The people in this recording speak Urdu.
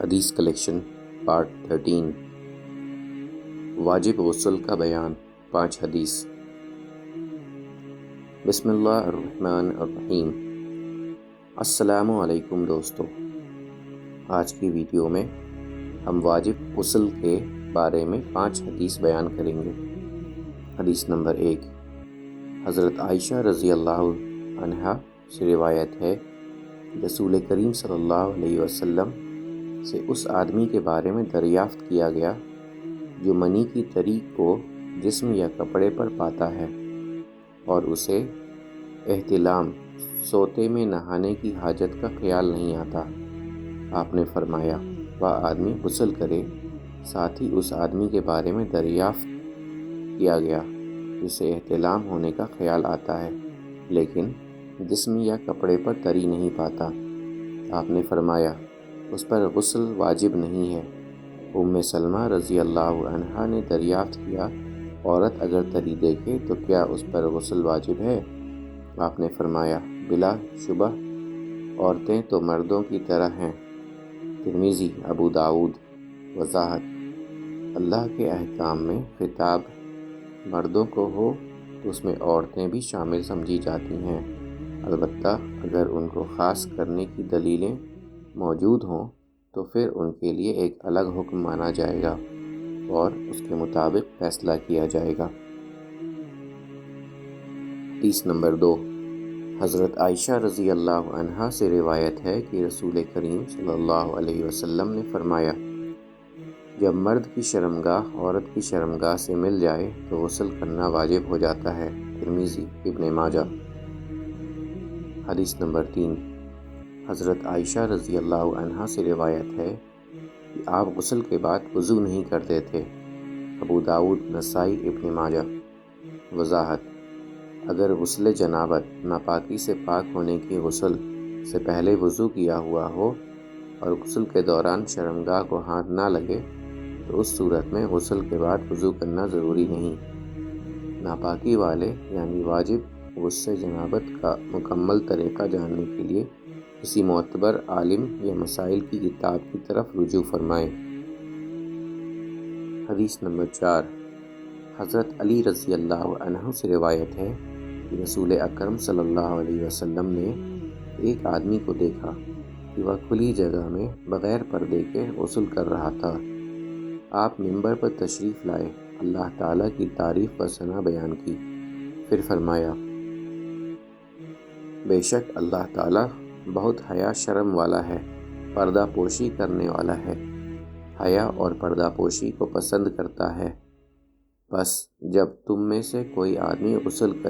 حدیث کلیکشن پارٹ 13 واجب غسل کا بیان 5 حدیث۔ بسم اللہ الرحمن الرحیم۔ السلام علیکم دوستو، آج کی ویڈیو میں ہم واجب غسل کے بارے میں 5 حدیث بیان کریں گے۔ حدیث نمبر 1، حضرت عائشہ رضی اللہ عنہا سے روایت ہے کہ رسول کریم صلی اللہ علیہ وسلم سے اس آدمی کے بارے میں دریافت کیا گیا جو منی کی تری کو جسم یا کپڑے پر پاتا ہے اور اسے احتلام سوتے میں نہانے کی حاجت کا خیال نہیں آتا۔ آپ نے فرمایا وہ آدمی غسل کرے۔ ساتھ ہی اس آدمی کے بارے میں دریافت کیا گیا جسے احتلام ہونے کا خیال آتا ہے لیکن جسم یا کپڑے پر تری نہیں پاتا۔ آپ نے فرمایا اس پر غسل واجب نہیں ہے۔ ام سلمہ رضی اللہ عنہا نے دریافت کیا عورت اگر تری دیکھے تو کیا اس پر غسل واجب ہے؟ آپ نے فرمایا بلا شبہ عورتیں تو مردوں کی طرح ہیں۔ ترمذی، ابو داؤد۔ وضاحت: اللہ کے احکام میں خطاب مردوں کو ہو تو اس میں عورتیں بھی شامل سمجھی جاتی ہیں، البتہ اگر ان کو خاص کرنے کی دلیلیں موجود ہوں تو پھر ان کے لیے ایک الگ حکم مانا جائے گا اور اس کے مطابق فیصلہ کیا جائے گا۔ حدیث نمبر 2، حضرت عائشہ رضی اللہ عنہا سے روایت ہے کہ رسول کریم صلی اللہ علیہ وسلم نے فرمایا جب مرد کی شرمگاہ عورت کی شرمگاہ سے مل جائے تو غسل کرنا واجب ہو جاتا ہے۔ ترمذی، ابن ماجہ۔ حدیث نمبر 3، حضرت عائشہ رضی اللہ عنہا سے روایت ہے کہ آپ غسل کے بعد وضو نہیں کرتے تھے۔ ابو داؤد، نسائی، ابن ماجہ۔ وضاحت: اگر غسل جنابت ناپاکی سے پاک ہونے کی غسل سے پہلے وضو کیا ہوا ہو اور غسل کے دوران شرمگاہ کو ہاتھ نہ لگے تو اس صورت میں غسل کے بعد وضو کرنا ضروری نہیں۔ ناپاکی والے یعنی واجب غسل جنابت کا مکمل طریقہ جاننے کے لیے کسی معتبر عالم یا مسائل کی کتاب کی طرف رجوع فرمائیں۔ حدیث نمبر 4، حضرت علی رضی اللہ عنہ سے روایت ہے کہ رسول اکرم صلی اللہ علیہ وسلم نے ایک آدمی کو دیکھا کہ وہ کھلی جگہ میں بغیر پردے کے غسل کر رہا تھا۔ آپ منبر پر تشریف لائے، اللہ تعالیٰ کی تعریف و ثنا بیان کی، پھر فرمایا بے شک اللہ تعالیٰ بہت حیا شرم والا ہے، پردہ پوشی کرنے والا ہے، حیا اور پردہ پوشی کو پسند کرتا ہے۔ بس جب تم میں سے کوئی آدمی غسل